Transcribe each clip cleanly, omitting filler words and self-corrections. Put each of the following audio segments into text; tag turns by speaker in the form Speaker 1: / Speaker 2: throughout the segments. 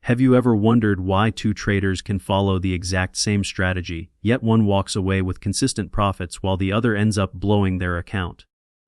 Speaker 1: Have you ever wondered why two traders can follow the exact same strategy, yet one walks away with consistent profits while the other ends up blowing their account?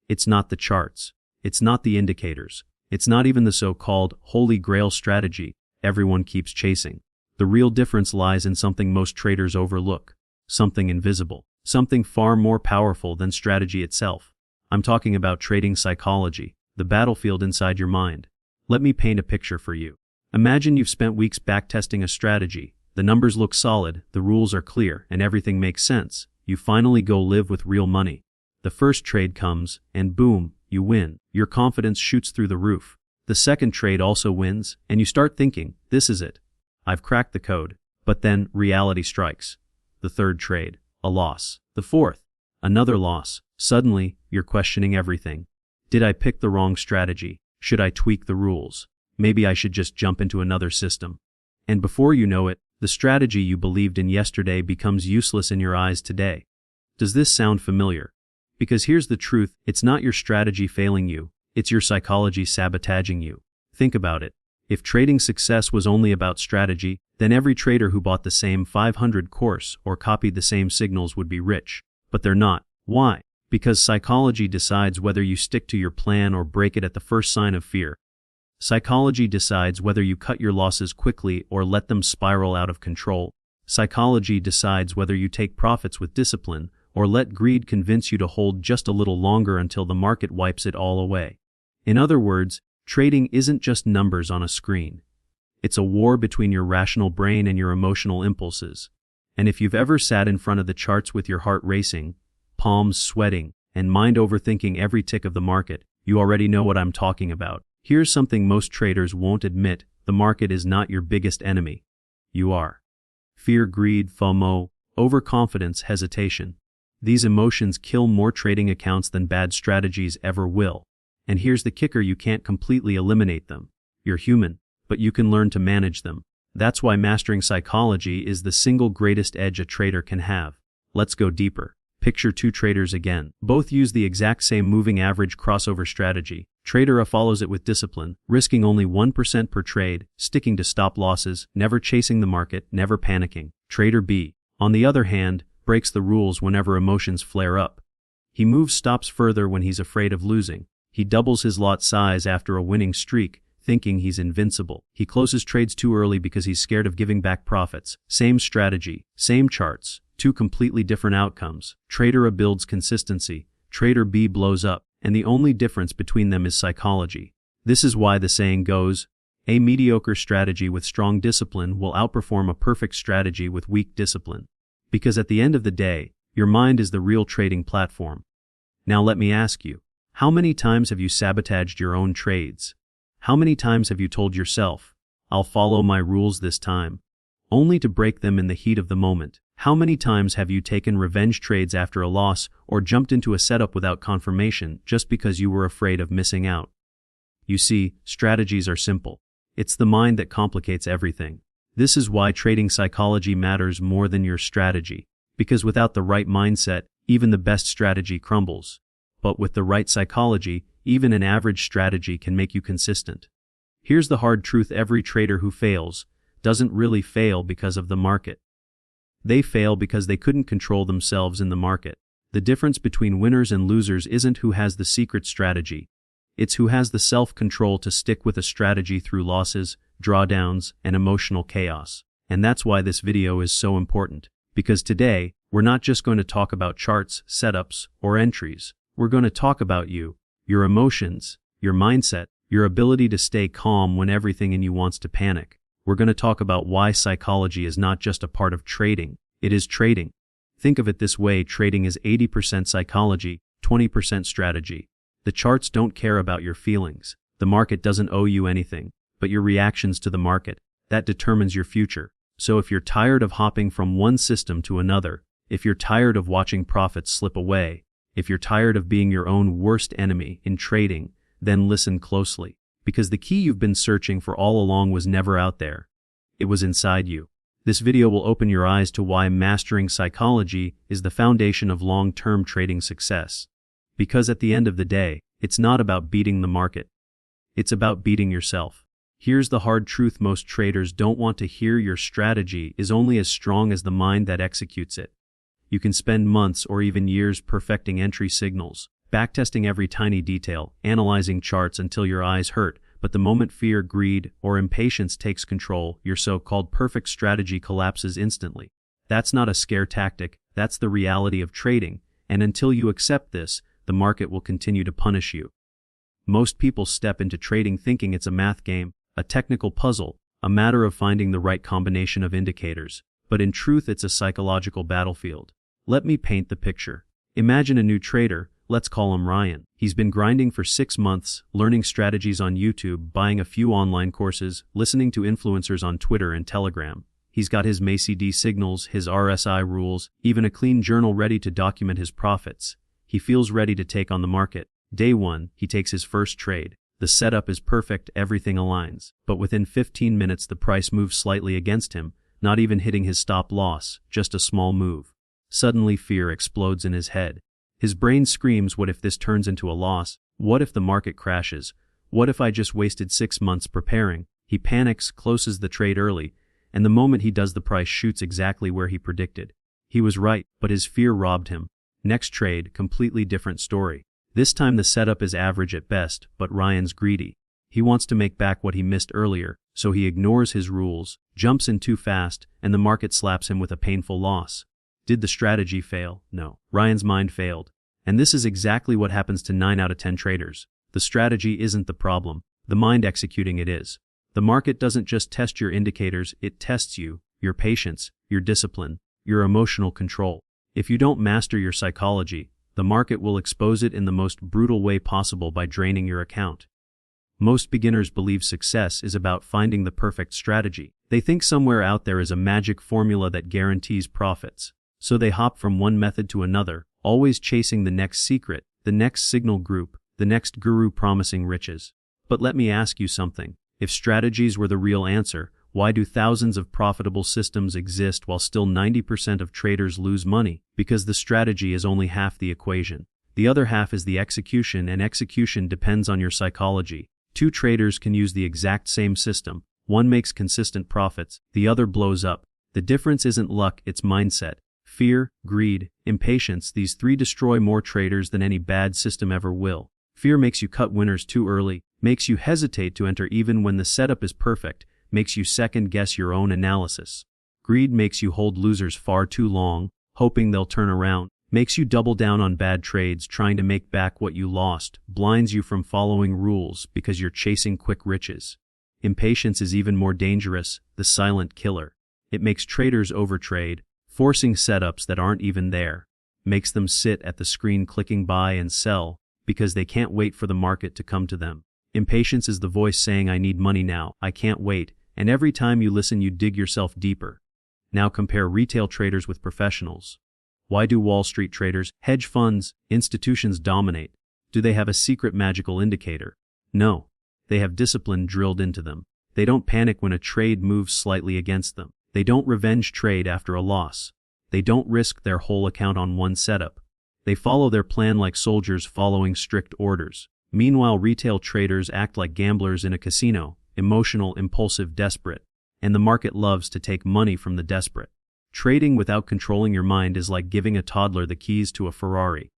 Speaker 1: It's not the charts. It's not the indicators. It's not even the so-called holy grail strategy everyone keeps chasing. The real difference lies in something most traders overlook, something invisible, something far more powerful than strategy itself. I'm talking about trading psychology, the battlefield inside your mind. Let me paint a picture for you. Imagine you've spent weeks backtesting a strategy. The numbers look solid, the rules are clear, and everything makes sense. You finally go live with real money. The first trade comes, and boom, you win. Your confidence shoots through the roof. The second trade also wins, and you start thinking, this is it. I've cracked the code. But then, reality strikes. The third trade, a loss. The fourth, another loss. Suddenly, you're questioning everything. Did I pick the wrong strategy? Should I tweak the rules? Maybe I should just jump into another system. And before you know it, the strategy you believed in yesterday becomes useless in your eyes today. Does this sound familiar? Because here's the truth, it's not your strategy failing you, it's your psychology sabotaging you. Think about it. If trading success was only about strategy, then every trader who bought the same 500 course or copied the same signals would be rich. But they're not. Why? Because psychology decides whether you stick to your plan or break it at the first sign of fear. Psychology decides whether you cut your losses quickly or let them spiral out of control. Psychology decides whether you take profits with discipline or let greed convince you to hold just a little longer until the market wipes it all away. In other words, trading isn't just numbers on a screen. It's a war between your rational brain and your emotional impulses. And if you've ever sat in front of the charts with your heart racing, palms sweating, and mind overthinking every tick of the market, you already know what I'm talking about. Here's something most traders won't admit: the market is not your biggest enemy. You are. Fear, greed, FOMO, overconfidence, hesitation. These emotions kill more trading accounts than bad strategies ever will. And here's the kicker: you can't completely eliminate them. You're human, but you can learn to manage them. That's why mastering psychology is the single greatest edge a trader can have. Let's go deeper. Picture two traders again. Both use the exact same moving average crossover strategy. Trader A follows it with discipline, risking only 1% per trade, sticking to stop losses, never chasing the market, never panicking. Trader B, on the other hand, breaks the rules whenever emotions flare up. He moves stops further when he's afraid of losing. He doubles his lot size after a winning streak, thinking he's invincible. He closes trades too early because he's scared of giving back profits. Same strategy, same charts, two completely different outcomes. Trader A builds consistency. Trader B blows up. And the only difference between them is psychology. This is why the saying goes, a mediocre strategy with strong discipline will outperform a perfect strategy with weak discipline. Because at the end of the day, your mind is the real trading platform. Now let me ask you, how many times have you sabotaged your own trades? How many times have you told yourself, I'll follow my rules this time, only to break them in the heat of the moment? How many times have you taken revenge trades after a loss or jumped into a setup without confirmation just because you were afraid of missing out? You see, strategies are simple. It's the mind that complicates everything. This is why trading psychology matters more than your strategy. Because without the right mindset, even the best strategy crumbles. But with the right psychology, even an average strategy can make you consistent. Here's the hard truth: every trader who fails doesn't really fail because of the market. They fail because they couldn't control themselves in the market. The difference between winners and losers isn't who has the secret strategy. It's who has the self-control to stick with a strategy through losses, drawdowns, and emotional chaos. And that's why this video is so important. Because today, we're not just going to talk about charts, setups, or entries. We're going to talk about you, your emotions, your mindset, your ability to stay calm when everything in you wants to panic. We're going to talk about why psychology is not just a part of trading, it is trading. Think of it this way: trading is 80% psychology, 20% strategy. The charts don't care about your feelings. The market doesn't owe you anything, but your reactions to the market, that determines your future. So if you're tired of hopping from one system to another, if you're tired of watching profits slip away, if you're tired of being your own worst enemy in trading, then listen closely. Because the key you've been searching for all along was never out there. It was inside you. This video will open your eyes to why mastering psychology is the foundation of long-term trading success. Because at the end of the day, it's not about beating the market. It's about beating yourself. Here's the hard truth: most traders don't want to hear your strategy is only as strong as the mind that executes it. You can spend months or even years perfecting entry signals, backtesting every tiny detail, analyzing charts until your eyes hurt, but the moment fear, greed, or impatience takes control, your so-called perfect strategy collapses instantly. That's not a scare tactic, that's the reality of trading, and until you accept this, the market will continue to punish you. Most people step into trading thinking it's a math game, a technical puzzle, a matter of finding the right combination of indicators, but in truth it's a psychological battlefield. Let me paint the picture. Imagine a new trader, let's call him Ryan. He's been grinding for 6 months, learning strategies on YouTube, buying a few online courses, listening to influencers on Twitter and Telegram. He's got his MACD signals, his RSI rules, even a clean journal ready to document his profits. He feels ready to take on the market. Day 1, he takes his first trade. The setup is perfect, everything aligns. But within 15 minutes the price moves slightly against him, not even hitting his stop loss, just a small move. Suddenly fear explodes in his head. His brain screams, what if this turns into a loss? What if the market crashes? What if I just wasted 6 months preparing? He panics, closes the trade early, and the moment he does the price shoots exactly where he predicted. He was right, but his fear robbed him. Next trade, completely different story. This time the setup is average at best, but Ryan's greedy. He wants to make back what he missed earlier, so he ignores his rules, jumps in too fast, and the market slaps him with a painful loss. Did the strategy fail? No. Ryan's mind failed. And this is exactly what happens to 9 out of 10 traders. The strategy isn't the problem. The mind executing it is. The market doesn't just test your indicators, it tests you, your patience, your discipline, your emotional control. If you don't master your psychology, the market will expose it in the most brutal way possible by draining your account. Most beginners believe success is about finding the perfect strategy. They think somewhere out there is a magic formula that guarantees profits. So they hop from one method to another, always chasing the next secret, the next signal group, the next guru promising riches. But let me ask you something. If strategies were the real answer, why do thousands of profitable systems exist while still 90% of traders lose money? Because the strategy is only half the equation. The other half is the execution, and execution depends on your psychology. 2 traders can use the exact same system. One makes consistent profits, the other blows up. The difference isn't luck, it's mindset. Fear, greed, impatience, these 3 destroy more traders than any bad system ever will. Fear makes you cut winners too early, makes you hesitate to enter even when the setup is perfect, makes you second-guess your own analysis. Greed makes you hold losers far too long, hoping they'll turn around, makes you double down on bad trades trying to make back what you lost, blinds you from following rules because you're chasing quick riches. Impatience is even more dangerous, the silent killer. It makes traders overtrade, forcing setups that aren't even there, makes them sit at the screen clicking buy and sell because they can't wait for the market to come to them. Impatience is the voice saying, I need money now, I can't wait, and every time you listen you dig yourself deeper. Now compare retail traders with professionals. Why do Wall Street traders, hedge funds, institutions dominate? Do they have a secret magical indicator? No. They have discipline drilled into them. They don't panic when a trade moves slightly against them. They don't revenge trade after a loss. They don't risk their whole account on one setup. They follow their plan like soldiers following strict orders. Meanwhile, retail traders act like gamblers in a casino, emotional, impulsive, desperate. And the market loves to take money from the desperate. Trading without controlling your mind is like giving a toddler the keys to a Ferrari.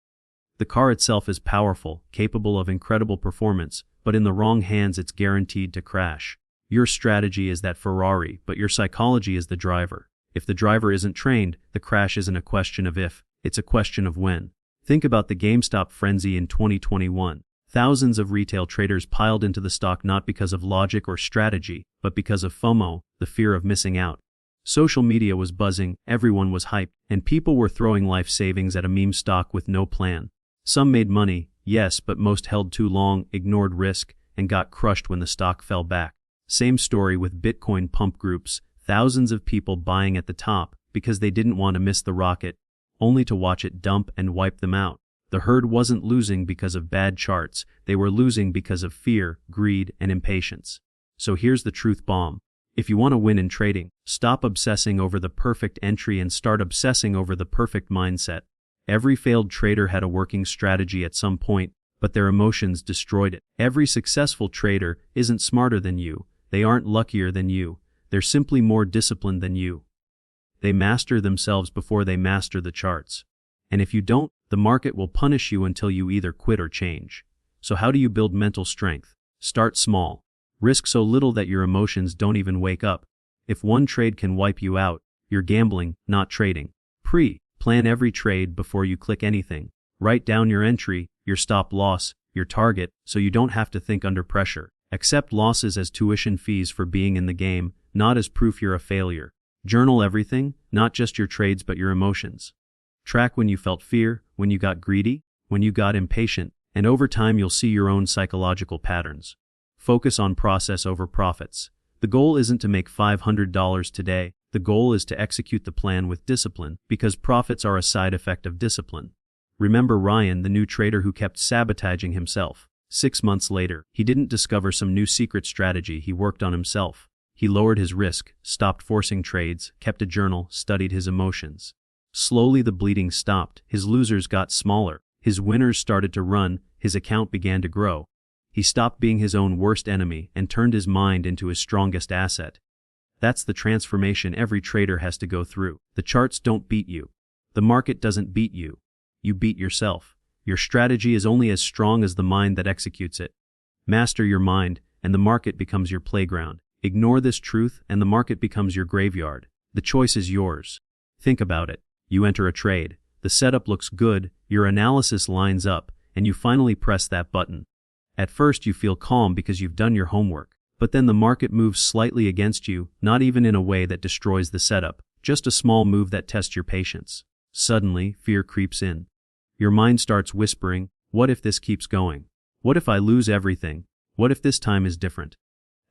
Speaker 1: The car itself is powerful, capable of incredible performance, but in the wrong hands it's guaranteed to crash. Your strategy is that Ferrari, but your psychology is the driver. If the driver isn't trained, the crash isn't a question of if, it's a question of when. Think about the GameStop frenzy in 2021. Thousands of retail traders piled into the stock not because of logic or strategy, but because of FOMO, the fear of missing out. Social media was buzzing, everyone was hyped, and people were throwing life savings at a meme stock with no plan. Some made money, yes, but most held too long, ignored risk, and got crushed when the stock fell back. Same story with Bitcoin pump groups, thousands of people buying at the top because they didn't want to miss the rocket, only to watch it dump and wipe them out. The herd wasn't losing because of bad charts, they were losing because of fear, greed, and impatience. So here's the truth bomb. If you want to win in trading, stop obsessing over the perfect entry and start obsessing over the perfect mindset. Every failed trader had a working strategy at some point, but their emotions destroyed it. Every successful trader isn't smarter than you, They aren't luckier than you. They're simply more disciplined than you. They master themselves before they master the charts. And if you don't, the market will punish you until you either quit or change. So how do you build mental strength? Start small. Risk so little that your emotions don't even wake up. If one trade can wipe you out, you're gambling, not trading. Plan every trade before you click anything. Write down your entry, your stop loss, your target, so you don't have to think under pressure. Accept losses as tuition fees for being in the game, not as proof you're a failure. Journal everything, not just your trades but your emotions. Track when you felt fear, when you got greedy, when you got impatient, and over time you'll see your own psychological patterns. Focus on process over profits. The goal isn't to make $500 today. The goal is to execute the plan with discipline, because profits are a side effect of discipline. Remember Ryan, the new trader who kept sabotaging himself. 6 months later, he didn't discover some new secret strategy, he worked on himself. He lowered his risk, stopped forcing trades, kept a journal, studied his emotions. Slowly the bleeding stopped, his losers got smaller, his winners started to run, his account began to grow. He stopped being his own worst enemy and turned his mind into his strongest asset. That's the transformation every trader has to go through. The charts don't beat you. The market doesn't beat you. You beat yourself. Your strategy is only as strong as the mind that executes it. Master your mind, and the market becomes your playground. Ignore this truth, and the market becomes your graveyard. The choice is yours. Think about it. You enter a trade. The setup looks good, your analysis lines up, and you finally press that button. At first you feel calm because you've done your homework. But then the market moves slightly against you, not even in a way that destroys the setup, just a small move that tests your patience. Suddenly, fear creeps in. Your mind starts whispering, what if this keeps going? What if I lose everything? What if this time is different?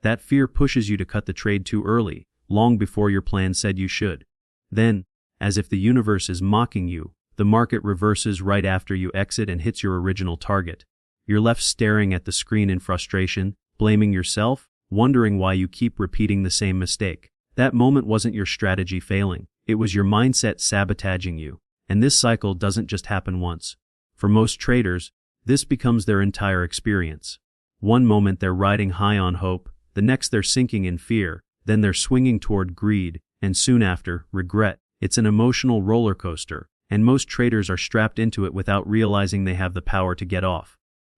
Speaker 1: That fear pushes you to cut the trade too early, long before your plan said you should. Then, as if the universe is mocking you, the market reverses right after you exit and hits your original target. You're left staring at the screen in frustration, blaming yourself, wondering why you keep repeating the same mistake. That moment wasn't your strategy failing, it was your mindset sabotaging you. And this cycle doesn't just happen once. For most traders, this becomes their entire experience. One moment they're riding high on hope, the next they're sinking in fear, then they're swinging toward greed, and soon after, regret. It's an emotional roller coaster, and most traders are strapped into it without realizing they have the power to get off.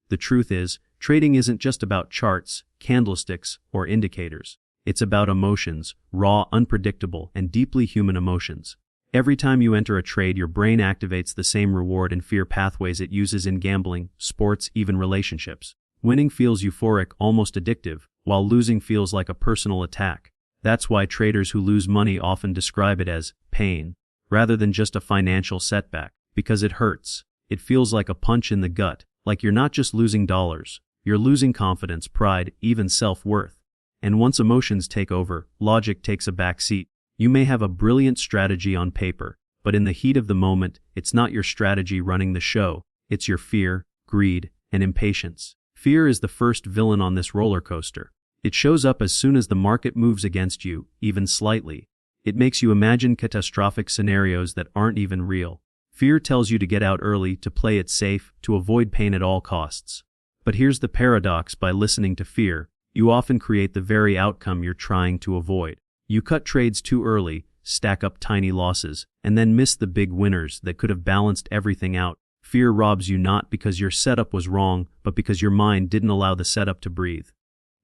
Speaker 1: The truth is, trading isn't just about charts, candlesticks, or indicators. It's about emotions, raw, unpredictable, and deeply human emotions. Every time you enter a trade, your brain activates the same reward and fear pathways it uses in gambling, sports, even relationships. Winning feels euphoric, almost addictive, while losing feels like a personal attack. That's why traders who lose money often describe it as pain, rather than just a financial setback, because it hurts. It feels like a punch in the gut, like you're not just losing dollars, you're losing confidence, pride, even self-worth. And once emotions take over, logic takes a back seat. You may have a brilliant strategy on paper, but in the heat of the moment, it's not your strategy running the show, it's your fear, greed, and impatience. Fear is the first villain on this roller coaster. It shows up as soon as the market moves against you, even slightly. It makes you imagine catastrophic scenarios that aren't even real. Fear tells you to get out early, to play it safe, to avoid pain at all costs. But here's the paradox: by listening to fear, you often create the very outcome you're trying to avoid. You cut trades too early, stack up tiny losses, and then miss the big winners that could have balanced everything out. Fear robs you not because your setup was wrong, but because your mind didn't allow the setup to breathe.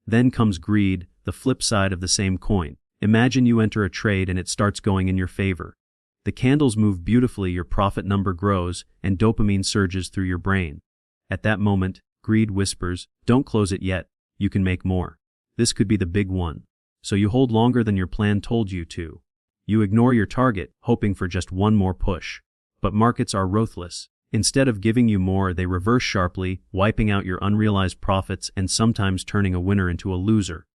Speaker 1: Then comes greed, the flip side of the same coin. Imagine you enter a trade and it starts going in your favor. The candles move beautifully, your profit number grows, and dopamine surges through your brain. At that moment, greed whispers, don't close it yet, you can make more. This could be the big one. So you hold longer than your plan told you to. You ignore your target, hoping for just one more push. But markets are ruthless. Instead of giving you more, they reverse sharply, wiping out your unrealized profits and sometimes turning a winner into a loser.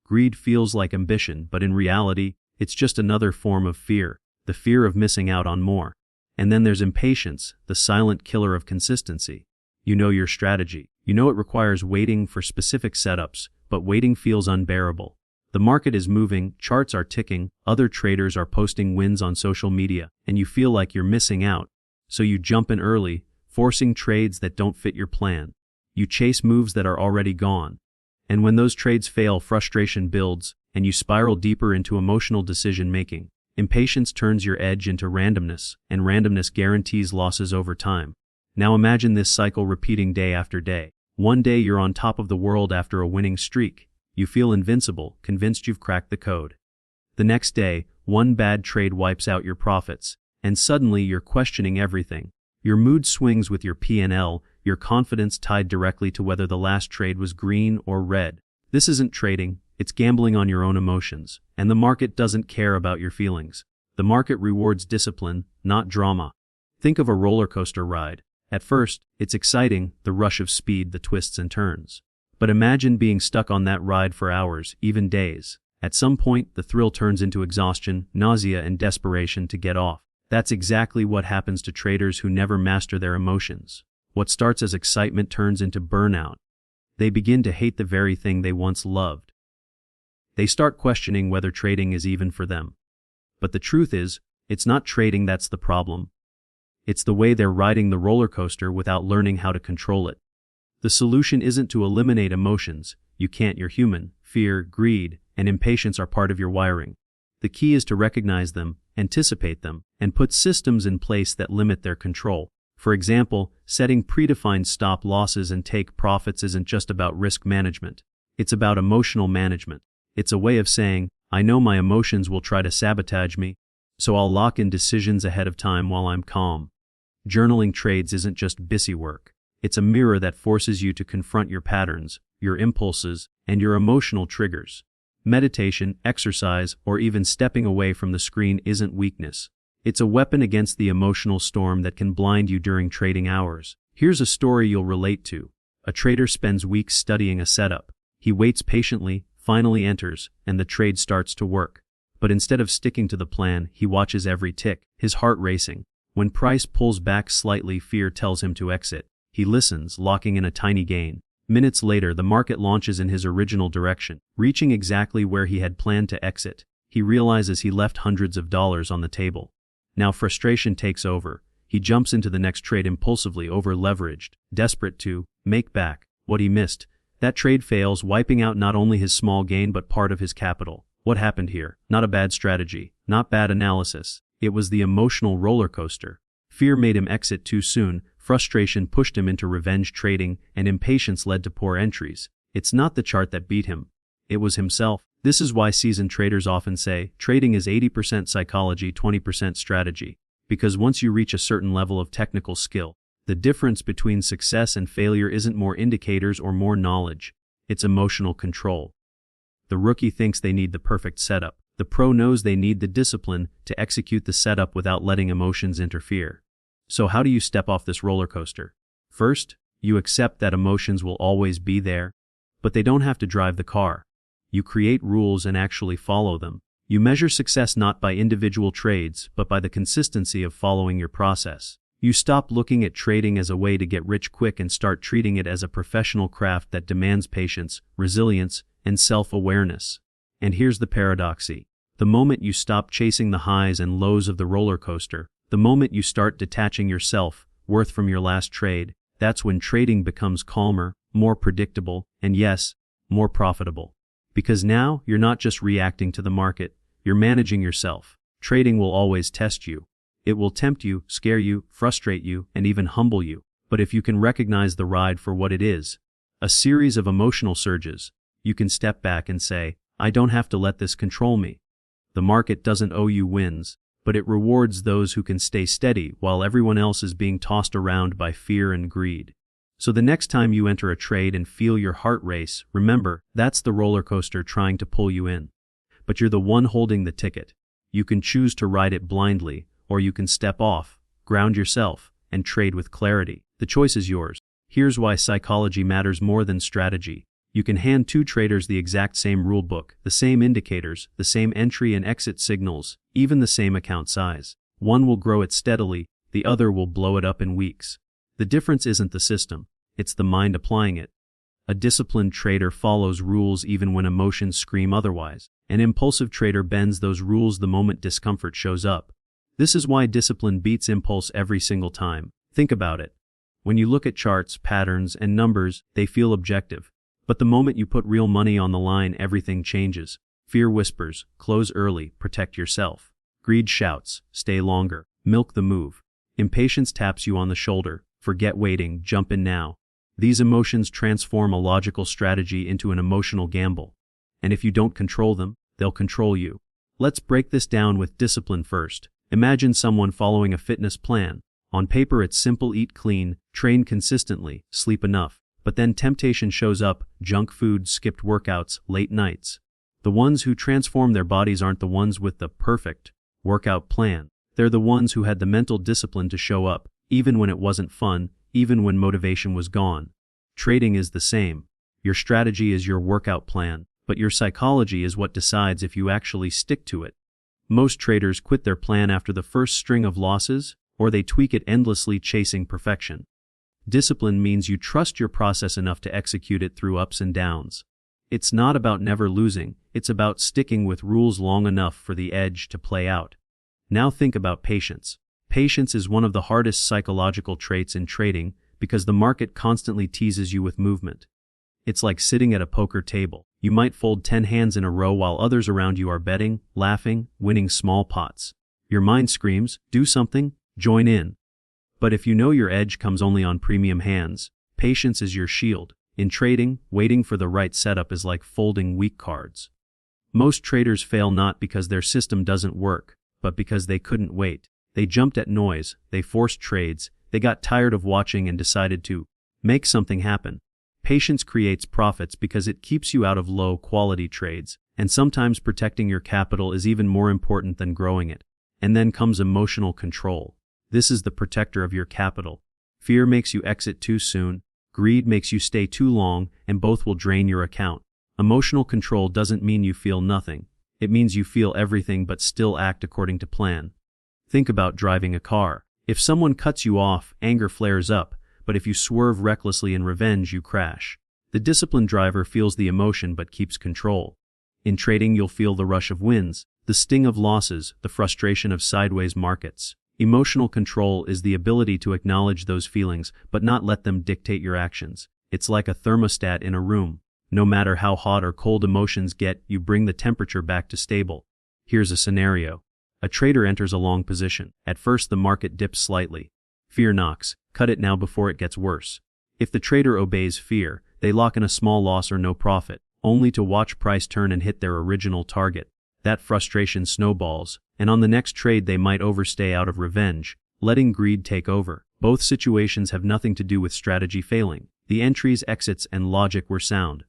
Speaker 1: Greed feels like ambition, but in reality, it's just another form of fear, the fear of missing out on more. And then there's impatience, the silent killer of consistency. You know your strategy. You know it requires waiting for specific setups, but waiting feels unbearable. The market is moving, charts are ticking, other traders are posting wins on social media, and you feel like you're missing out. So you jump in early, forcing trades that don't fit your plan. You chase moves that are already gone. And when those trades fail, frustration builds, and you spiral deeper into emotional decision-making. Impatience turns your edge into randomness, and randomness guarantees losses over time. Now imagine this cycle repeating day after day. One day you're on top of the world after a winning streak. You feel invincible, convinced you've cracked the code. The next day, one bad trade wipes out your profits, and suddenly you're questioning everything. Your mood swings with your P&L, your confidence tied directly to whether the last trade was green or red. This isn't trading, it's gambling on your own emotions, and the market doesn't care about your feelings. The market rewards discipline, not drama. Think of a roller coaster ride. At first, it's exciting, the rush of speed, the twists and turns. But imagine being stuck on that ride for hours, even days. At some point, the thrill turns into exhaustion, nausea, and desperation to get off. That's exactly what happens to traders who never master their emotions. What starts as excitement turns into burnout. They begin to hate the very thing they once loved. They start questioning whether trading is even for them. But the truth is, it's not trading that's the problem. It's the way they're riding the roller coaster without learning how to control it. The solution isn't to eliminate emotions. You can't, you're human. Fear, greed, and impatience are part of your wiring. The key is to recognize them, anticipate them, and put systems in place that limit their control. For example, setting predefined stop losses and take profits isn't just about risk management. It's about emotional management. It's a way of saying, I know my emotions will try to sabotage me, so I'll lock in decisions ahead of time while I'm calm. Journaling trades isn't just busy work. It's a mirror that forces you to confront your patterns, your impulses, and your emotional triggers. Meditation, exercise, or even stepping away from the screen isn't weakness. It's a weapon against the emotional storm that can blind you during trading hours. Here's a story you'll relate to. A trader spends weeks studying a setup. He waits patiently, finally enters, and the trade starts to work. But instead of sticking to the plan, he watches every tick, his heart racing. When price pulls back slightly, fear tells him to exit. He listens, locking in a tiny gain. Minutes later, the market launches in his original direction, reaching exactly where he had planned to exit. He realizes he left hundreds of dollars on the table. Now frustration takes over. He jumps into the next trade impulsively, over-leveraged, desperate to make back what he missed. That trade fails, wiping out not only his small gain but part of his capital. What happened here? Not a bad strategy, not bad analysis. It was the emotional roller coaster. Fear made him exit too soon, frustration pushed him into revenge trading, and impatience led to poor entries. It's not the chart that beat him. It was himself. This is why seasoned traders often say, trading is 80% psychology, 20% strategy. Because once you reach a certain level of technical skill, the difference between success and failure isn't more indicators or more knowledge. It's emotional control. The rookie thinks they need the perfect setup. The pro knows they need the discipline to execute the setup without letting emotions interfere. So how do you step off this roller coaster? First, you accept that emotions will always be there, but they don't have to drive the car. You create rules and actually follow them. You measure success not by individual trades, but by the consistency of following your process. You stop looking at trading as a way to get rich quick and start treating it as a professional craft that demands patience, resilience, and self-awareness. And here's the paradoxy. The moment you stop chasing the highs and lows of the roller coaster, the moment you start detaching your self-worth from your last trade, that's when trading becomes calmer, more predictable, and yes, more profitable. Because now, you're not just reacting to the market, you're managing yourself. Trading will always test you. It will tempt you, scare you, frustrate you, and even humble you. But if you can recognize the ride for what it is, a series of emotional surges, you can step back and say, I don't have to let this control me. The market doesn't owe you wins, but it rewards those who can stay steady while everyone else is being tossed around by fear and greed. So the next time you enter a trade and feel your heart race, remember, that's the roller coaster trying to pull you in. But you're the one holding the ticket. You can choose to ride it blindly, or you can step off, ground yourself, and trade with clarity. The choice is yours. Here's why psychology matters more than strategy. You can hand two traders the exact same rulebook, the same indicators, the same entry and exit signals, even the same account size. One will grow it steadily, the other will blow it up in weeks. The difference isn't the system, it's the mind applying it. A disciplined trader follows rules even when emotions scream otherwise. An impulsive trader bends those rules the moment discomfort shows up. This is why discipline beats impulse every single time. Think about it. When you look at charts, patterns, and numbers, they feel objective. But the moment you put real money on the line, everything changes. Fear whispers, close early, protect yourself. Greed shouts, stay longer, milk the move. Impatience taps you on the shoulder, forget waiting, jump in now. These emotions transform a logical strategy into an emotional gamble. And if you don't control them, they'll control you. Let's break this down with discipline first. Imagine someone following a fitness plan. On paper it's simple: eat clean, train consistently, sleep enough. But then temptation shows up: junk food, skipped workouts, late nights. The ones who transform their bodies aren't the ones with the perfect workout plan. They're the ones who had the mental discipline to show up, even when it wasn't fun, even when motivation was gone. Trading is the same. Your strategy is your workout plan, but your psychology is what decides if you actually stick to it. Most traders quit their plan after the first string of losses, or they tweak it endlessly, chasing perfection. Discipline means you trust your process enough to execute it through ups and downs. It's not about never losing, it's about sticking with rules long enough for the edge to play out. Now think about patience. Patience is one of the hardest psychological traits in trading because the market constantly teases you with movement. It's like sitting at a poker table. You might fold 10 hands in a row while others around you are betting, laughing, winning small pots. Your mind screams, do something, join in. But if you know your edge comes only on premium hands, patience is your shield. In trading, waiting for the right setup is like folding weak cards. Most traders fail not because their system doesn't work, but because they couldn't wait. They jumped at noise, they forced trades, they got tired of watching and decided to make something happen. Patience creates profits because it keeps you out of low-quality trades, and sometimes protecting your capital is even more important than growing it. And then comes emotional control. This is the protector of your capital. Fear makes you exit too soon, greed makes you stay too long, and both will drain your account. Emotional control doesn't mean you feel nothing. It means you feel everything but still act according to plan. Think about driving a car. If someone cuts you off, anger flares up, but if you swerve recklessly in revenge, you crash. The disciplined driver feels the emotion but keeps control. In trading, you'll feel the rush of wins, the sting of losses, the frustration of sideways markets. Emotional control is the ability to acknowledge those feelings but not let them dictate your actions. It's like a thermostat in a room. No matter how hot or cold emotions get, you bring the temperature back to stable. Here's a scenario. A trader enters a long position. At first the market dips slightly. Fear knocks, cut it now before it gets worse. If the trader obeys fear, they lock in a small loss or no profit, only to watch price turn and hit their original target. That frustration snowballs, and on the next trade they might overstay out of revenge, letting greed take over. Both situations have nothing to do with strategy failing. The entries, exits, and logic were sound.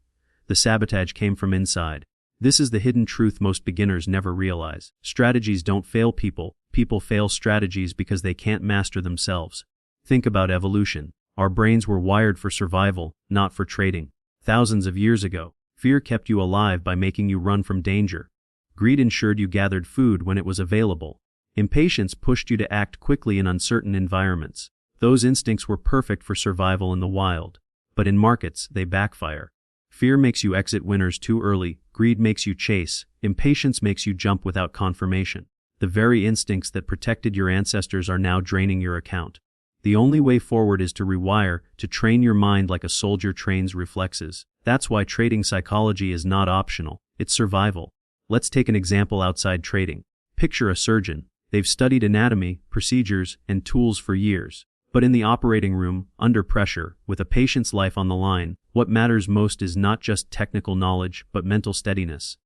Speaker 1: The sabotage came from inside. This is the hidden truth most beginners never realize. Strategies don't fail people. People fail strategies because they can't master themselves. Think about evolution. Our brains were wired for survival, not for trading. Thousands of years ago, fear kept you alive by making you run from danger. Greed ensured you gathered food when it was available. Impatience pushed you to act quickly in uncertain environments. Those instincts were perfect for survival in the wild. But in markets, they backfire. Fear makes you exit winners too early, greed makes you chase, impatience makes you jump without confirmation. The very instincts that protected your ancestors are now draining your account. The only way forward is to rewire, to train your mind like a soldier trains reflexes. That's why trading psychology is not optional, it's survival. Let's take an example outside trading. Picture a surgeon. They've studied anatomy, procedures, and tools for years. But in the operating room, under pressure, with a patient's life on the line, what matters most is not just technical knowledge, but mental steadiness.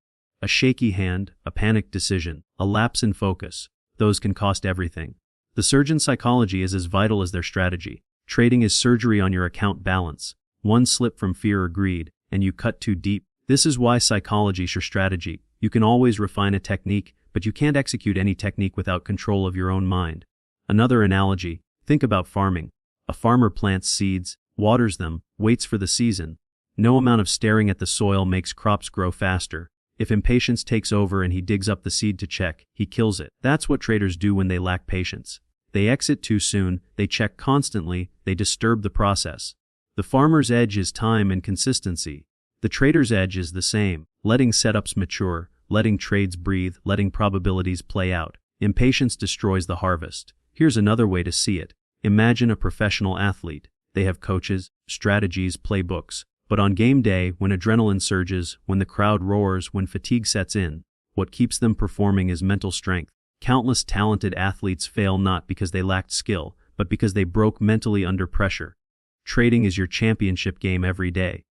Speaker 1: A shaky hand, a panicked decision, a lapse in focus, those can cost everything. The surgeon's psychology is as vital as their strategy. Trading is surgery on your account balance. One slip from fear or greed, and you cut too deep. This is why psychology is your strategy. You can always refine a technique, but you can't execute any technique without control of your own mind. Another analogy. Think about farming. A farmer plants seeds, waters them, waits for the season. No amount of staring at the soil makes crops grow faster. If impatience takes over and he digs up the seed to check, he kills it. That's what traders do when they lack patience. They exit too soon, they check constantly, they disturb the process. The farmer's edge is time and consistency. The trader's edge is the same, letting setups mature, letting trades breathe, letting probabilities play out. Impatience destroys the harvest. Here's another way to see it. Imagine a professional athlete. They have coaches, strategies, playbooks, But on game day, when adrenaline surges, when the crowd roars, when fatigue sets in, what keeps them performing is mental strength. Countless talented athletes fail not because they lacked skill, but because they broke mentally under pressure. Trading is your championship game every day.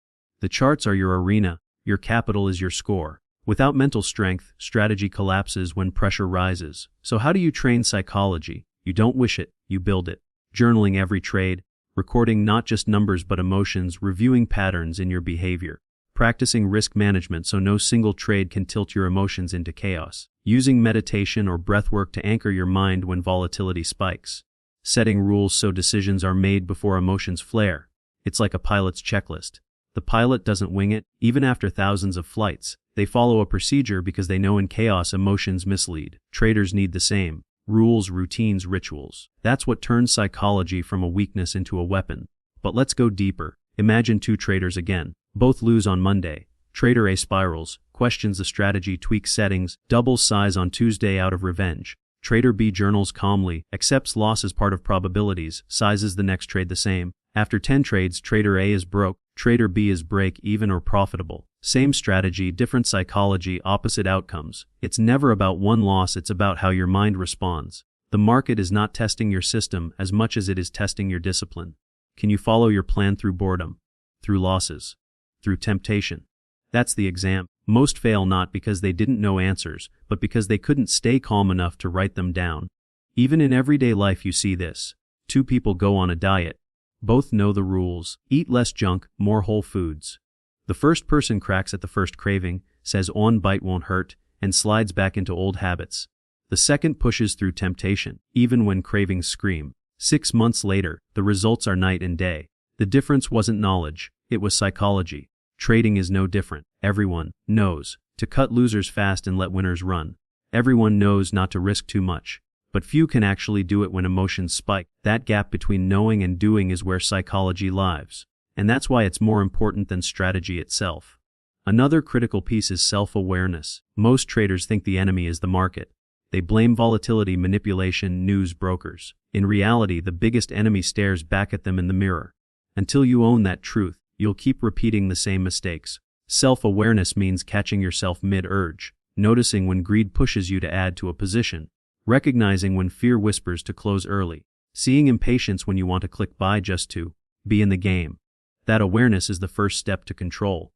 Speaker 1: The charts are your arena, your capital is your score. Without mental strength, strategy collapses when pressure rises. So how do you train psychology? You don't wish it, you build it. Journaling every trade, recording not just numbers but emotions, reviewing patterns in your behavior. Practicing risk management so no single trade can tilt your emotions into chaos. Using meditation or breathwork to anchor your mind when volatility spikes. Setting rules so decisions are made before emotions flare. It's like a pilot's checklist. The pilot doesn't wing it, even after thousands of flights. They follow a procedure because they know in chaos emotions mislead. Traders need the same. Rules, routines, rituals. That's what turns psychology from a weakness into a weapon. But let's go deeper. Imagine two traders again. Both lose on Monday. Trader A spirals, questions the strategy, tweaks settings, doubles size on Tuesday out of revenge. Trader B journals calmly, accepts loss as part of probabilities, sizes the next trade the same. After 10 trades, Trader A is broke, Trader B is break even or profitable. Same strategy, different psychology, opposite outcomes. It's never about one loss, it's about how your mind responds. The market is not testing your system as much as it is testing your discipline. Can you follow your plan through boredom? Through losses? Through temptation? That's the exam. Most fail not because they didn't know answers, but because they couldn't stay calm enough to write them down. Even in everyday life you see this. Two people go on a diet. Both know the rules. Eat less junk, more whole foods. The first person cracks at the first craving, says one bite won't hurt, and slides back into old habits. The second pushes through temptation, even when cravings scream. 6 months later, the results are night and day. The difference wasn't knowledge, it was psychology. Trading is no different. Everyone knows to cut losers fast and let winners run. Everyone knows not to risk too much. But few can actually do it when emotions spike. That gap between knowing and doing is where psychology lives. And that's why it's more important than strategy itself. Another critical piece is self-awareness. Most traders think the enemy is the market. They blame volatility, manipulation, news, brokers. In reality, the biggest enemy stares back at them in the mirror. Until you own that truth, you'll keep repeating the same mistakes. Self-awareness means catching yourself mid-urge, noticing when greed pushes you to add to a position, recognizing when fear whispers to close early, seeing impatience when you want to click buy just to be in the game. That awareness is the first step to control.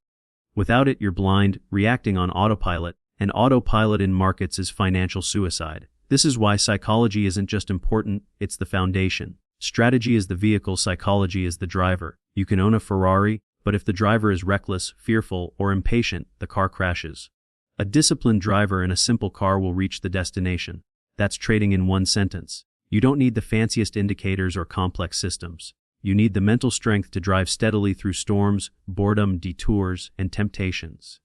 Speaker 1: Without it, you're blind, reacting on autopilot, and autopilot in markets is financial suicide. This is why psychology isn't just important, it's the foundation. Strategy is the vehicle, psychology is the driver. You can own a Ferrari, but if the driver is reckless, fearful, or impatient, the car crashes. A disciplined driver in a simple car will reach the destination. That's trading in one sentence. You don't need the fanciest indicators or complex systems. You need the mental strength to drive steadily through storms, boredom, detours, and temptations.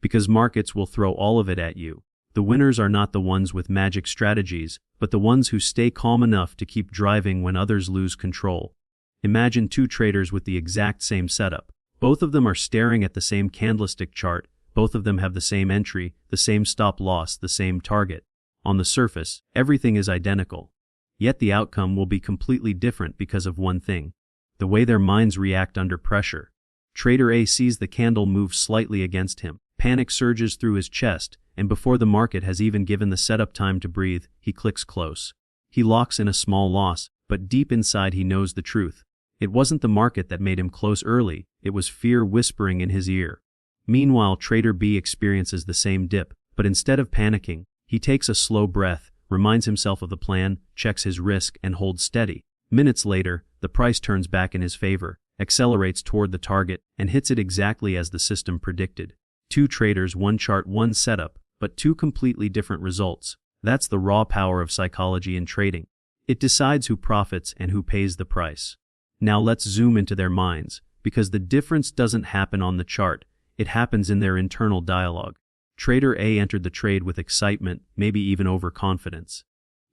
Speaker 1: Because markets will throw all of it at you. The winners are not the ones with magic strategies, but the ones who stay calm enough to keep driving when others lose control. Imagine two traders with the exact same setup. Both of them are staring at the same candlestick chart. Both of them have the same entry, the same stop loss, the same target. On the surface, everything is identical. Yet the outcome will be completely different because of one thing: the way their minds react under pressure. Trader A sees the candle move slightly against him. Panic surges through his chest, and before the market has even given the setup time to breathe, he clicks close. He locks in a small loss, but deep inside he knows the truth. It wasn't the market that made him close early, it was fear whispering in his ear. Meanwhile, Trader B experiences the same dip, but instead of panicking, he takes a slow breath, reminds himself of the plan, checks his risk, and holds steady. Minutes later, the price turns back in his favor, accelerates toward the target, and hits it exactly as the system predicted. Two traders, one chart, one setup, but two completely different results. That's the raw power of psychology in trading. It decides who profits and who pays the price. Now let's zoom into their minds, because the difference doesn't happen on the chart, it happens in their internal dialogue. Trader A entered the trade with excitement, maybe even overconfidence.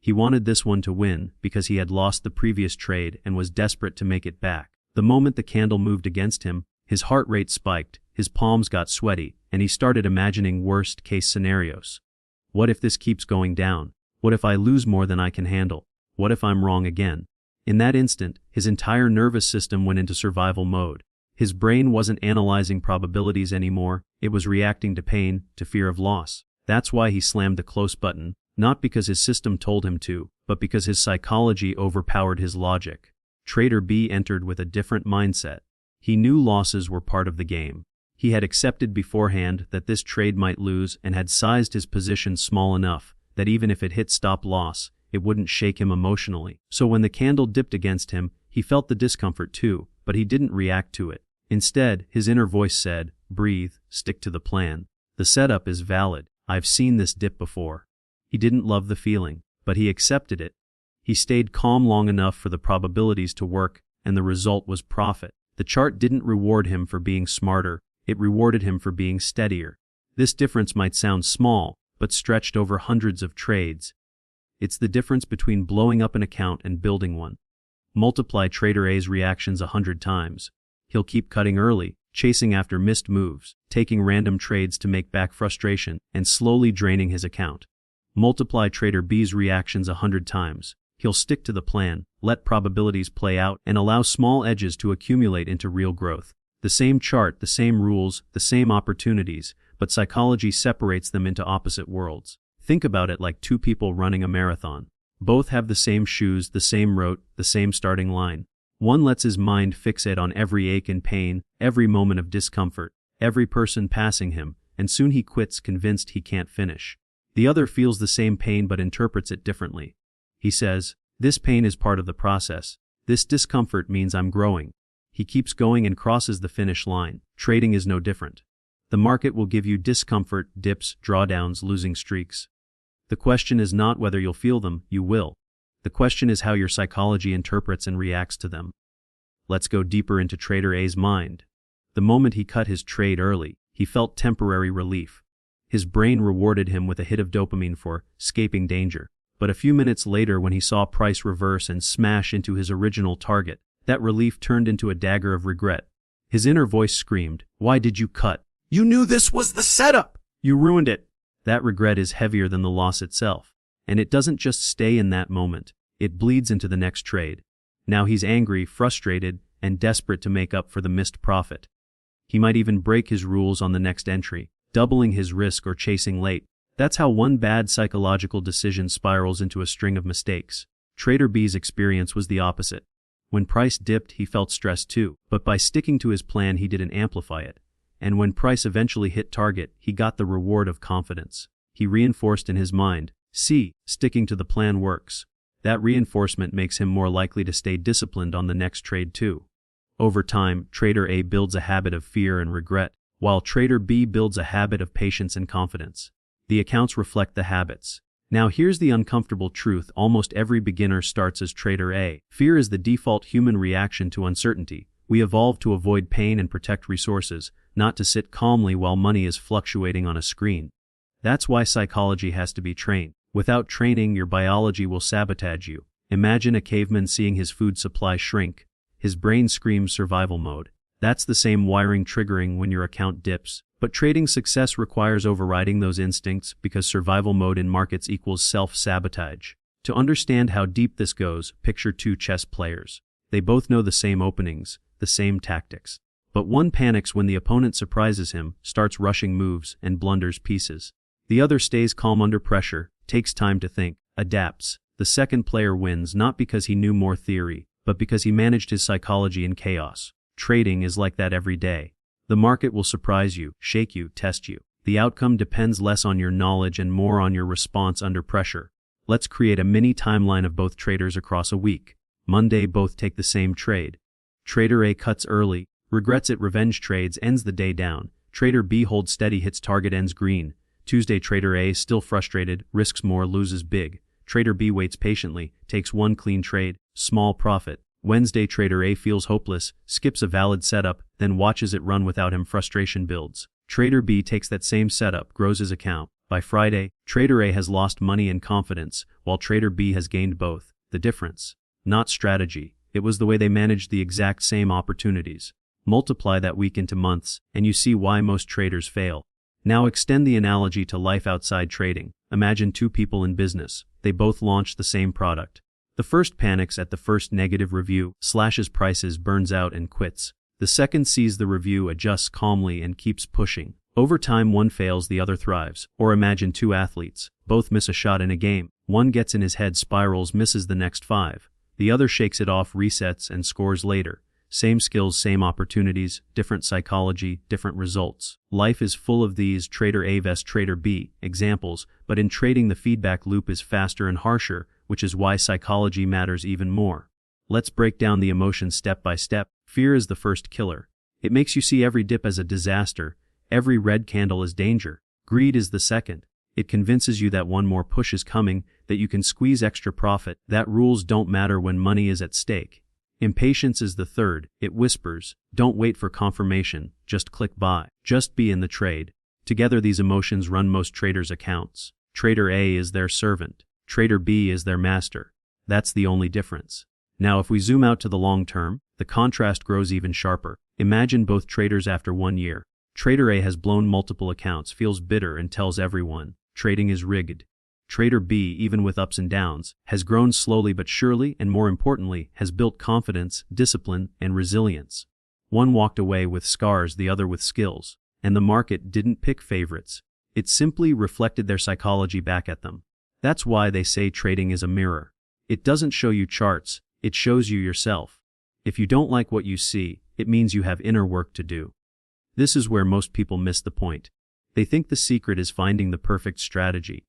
Speaker 1: He wanted this one to win because he had lost the previous trade and was desperate to make it back. The moment the candle moved against him, his heart rate spiked, his palms got sweaty, and he started imagining worst-case scenarios. What if this keeps going down? What if I lose more than I can handle? What if I'm wrong again? In that instant, his entire nervous system went into survival mode. His brain wasn't analyzing probabilities anymore, it was reacting to pain, to fear of loss. That's why he slammed the close button, not because his system told him to, but because his psychology overpowered his logic. Trader B entered with a different mindset. He knew losses were part of the game. He had accepted beforehand that this trade might lose and had sized his position small enough that even if it hit stop loss, it wouldn't shake him emotionally. So when the candle dipped against him, he felt the discomfort too, but he didn't react to it. Instead, his inner voice said, "Breathe, stick to the plan. The setup is valid. I've seen this dip before." He didn't love the feeling, but he accepted it. He stayed calm long enough for the probabilities to work, and the result was profit. The chart didn't reward him for being smarter, it rewarded him for being steadier. This difference might sound small, but stretched over hundreds of trades. It's the difference between blowing up an account and building one. Multiply Trader A's reactions 100 times. He'll keep cutting early, chasing after missed moves, taking random trades to make back frustration, and slowly draining his account. Multiply Trader B's reactions 100 times. He'll stick to the plan, let probabilities play out, and allow small edges to accumulate into real growth. The same chart, the same rules, the same opportunities, but psychology separates them into opposite worlds. Think about it like two people running a marathon. Both have the same shoes, the same route, the same starting line. One lets his mind fixate on every ache and pain, every moment of discomfort, every person passing him, and soon he quits convinced he can't finish. The other feels the same pain but interprets it differently. He says, "This pain is part of the process. This discomfort means I'm growing." He keeps going and crosses the finish line. Trading is no different. The market will give you discomfort, dips, drawdowns, losing streaks. The question is not whether you'll feel them, you will. The question is how your psychology interprets and reacts to them. Let's go deeper into Trader A's mind. The moment he cut his trade early, he felt temporary relief. His brain rewarded him with a hit of dopamine for escaping danger. But a few minutes later, when he saw price reverse and smash into his original target, that relief turned into a dagger of regret. His inner voice screamed, "Why did you cut? You knew this was the setup! You ruined it!" That regret is heavier than the loss itself. And it doesn't just stay in that moment, it bleeds into the next trade. Now he's angry, frustrated, and desperate to make up for the missed profit. He might even break his rules on the next entry, doubling his risk or chasing late. That's how one bad psychological decision spirals into a string of mistakes. Trader B's experience was the opposite. When price dipped, he felt stressed too, but by sticking to his plan he didn't amplify it. And when price eventually hit target, he got the reward of confidence. He reinforced in his mind, "See, sticking to the plan works." That reinforcement makes him more likely to stay disciplined on the next trade too. Over time, Trader A builds a habit of fear and regret, while Trader B builds a habit of patience and confidence. The accounts reflect the habits. Now here's the uncomfortable truth: almost every beginner starts as Trader A. Fear is the default human reaction to uncertainty. We evolved to avoid pain and protect resources, not to sit calmly while money is fluctuating on a screen. That's why psychology has to be trained. Without training, your biology will sabotage you. Imagine a caveman seeing his food supply shrink. His brain screams survival mode. That's the same wiring triggering when your account dips. But trading success requires overriding those instincts because survival mode in markets equals self-sabotage. To understand how deep this goes, picture two chess players. They both know the same openings, the same tactics. But one panics when the opponent surprises him, starts rushing moves, and blunders pieces. The other stays calm under pressure, takes time to think, adapts. The second player wins not because he knew more theory, but because he managed his psychology in chaos. Trading is like that every day. The market will surprise you, shake you, test you. The outcome depends less on your knowledge and more on your response under pressure. Let's create a mini timeline of both traders across a week. Monday, both take the same trade. Trader A cuts early, regrets it, revenge trades, ends the day down. Trader B holds steady, hits target, ends green. Tuesday, Trader A, still frustrated, risks more, loses big. Trader B waits patiently, takes one clean trade, small profit. Wednesday, Trader A feels hopeless, skips a valid setup, then watches it run without him. Frustration builds. Trader B takes that same setup, grows his account. By Friday, Trader A has lost money and confidence, while Trader B has gained both. The difference? Not strategy. It was the way they managed the exact same opportunities. Multiply that week into months, and you see why most traders fail. Now extend the analogy to life outside trading. Imagine two people in business. They both launch the same product. The first panics at the first negative review, slashes prices, burns out, and quits. The second sees the review, adjusts calmly, and keeps pushing. Over time, one fails, the other thrives. Or imagine two athletes. Both miss a shot in a game. One gets in his head, spirals, misses the next 5. The other shakes it off, resets, and scores later. Same skills, same opportunities, different psychology, different results. Life is full of these trader A vs trader B examples, but in trading the feedback loop is faster and harsher, which is why psychology matters even more. Let's break down the emotions step by step. Fear is the first killer. It makes you see every dip as a disaster, every red candle as danger. Greed is the second. It convinces you that one more push is coming, that you can squeeze extra profit, that rules don't matter when money is at stake. Impatience is the third. It whispers, don't wait for confirmation, just click buy, just be in the trade. Together these emotions run most traders' accounts. Trader A is their servant. Trader B is their master. That's the only difference. Now if we zoom out to the long term, the contrast grows even sharper. Imagine both traders after 1 year. Trader A has blown multiple accounts, feels bitter, and tells everyone, trading is rigged. Trader B, even with ups and downs, has grown slowly but surely, and more importantly, has built confidence, discipline, and resilience. One walked away with scars, the other with skills. And the market didn't pick favorites. It simply reflected their psychology back at them. That's why they say trading is a mirror. It doesn't show you charts, it shows you yourself. If you don't like what you see, it means you have inner work to do. This is where most people miss the point. They think the secret is finding the perfect strategy.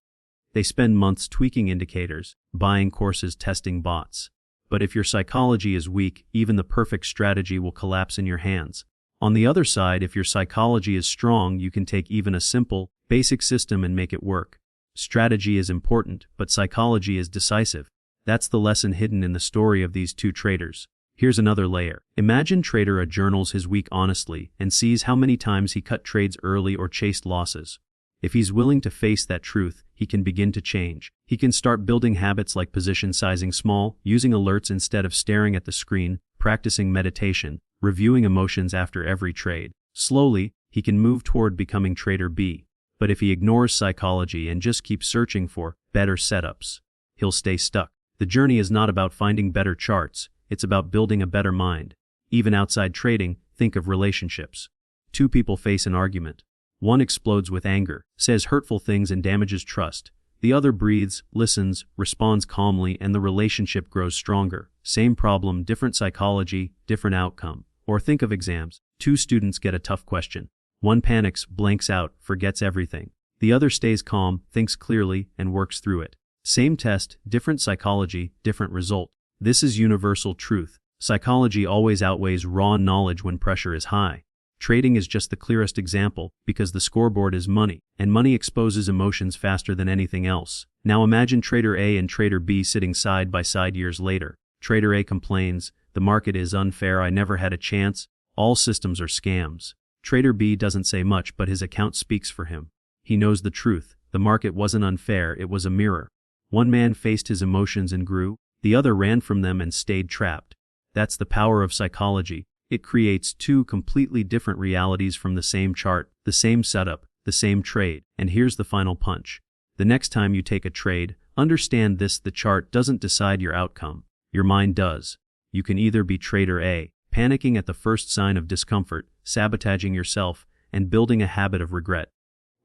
Speaker 1: They spend months tweaking indicators, buying courses, testing bots. But if your psychology is weak, even the perfect strategy will collapse in your hands. On the other side, if your psychology is strong, you can take even a simple, basic system and make it work. Strategy is important, but psychology is decisive. That's the lesson hidden in the story of these two traders. Here's another layer. Imagine trader A journals his week honestly and sees how many times he cut trades early or chased losses. If he's willing to face that truth, he can begin to change. He can start building habits like position sizing small, using alerts instead of staring at the screen, practicing meditation, reviewing emotions after every trade. Slowly, he can move toward becoming trader B. But if he ignores psychology and just keeps searching for better setups, he'll stay stuck. The journey is not about finding better charts, it's about building a better mind. Even outside trading, think of relationships. Two people face an argument. One explodes with anger, says hurtful things and damages trust. The other breathes, listens, responds calmly, and the relationship grows stronger. Same problem, different psychology, different outcome. Or think of exams. Two students get a tough question. One panics, blanks out, forgets everything. The other stays calm, thinks clearly, and works through it. Same test, different psychology, different result. This is universal truth. Psychology always outweighs raw knowledge when pressure is high. Trading is just the clearest example, because the scoreboard is money, and money exposes emotions faster than anything else. Now imagine Trader A and Trader B sitting side by side years later. Trader A complains, the market is unfair, I never had a chance, all systems are scams. Trader B doesn't say much, but his account speaks for him. He knows the truth, the market wasn't unfair, it was a mirror. One man faced his emotions and grew, the other ran from them and stayed trapped. That's the power of psychology. It creates two completely different realities from the same chart, the same setup, the same trade. And here's the final punch. The next time you take a trade, understand this: the chart doesn't decide your outcome. Your mind does. You can either be Trader A, panicking at the first sign of discomfort, sabotaging yourself, and building a habit of regret.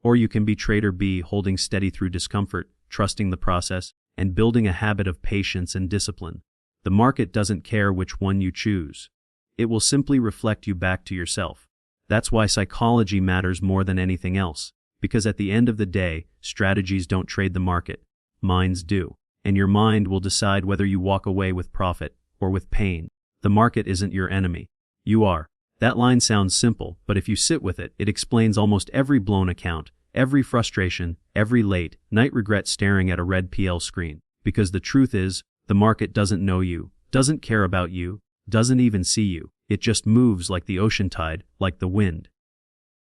Speaker 1: Or you can be Trader B, holding steady through discomfort, trusting the process, and building a habit of patience and discipline. The market doesn't care which one you choose. It will simply reflect you back to yourself. That's why psychology matters more than anything else, because at the end of the day, strategies don't trade the market. Minds do. And your mind will decide whether you walk away with profit or with pain. The market isn't your enemy. You are. That line sounds simple, but if you sit with it, it explains almost every blown account, every frustration, every late night regret staring at a red PL screen. Because the truth is, the market doesn't know you, doesn't care about you, doesn't even see you. It just moves like the ocean tide, like the wind.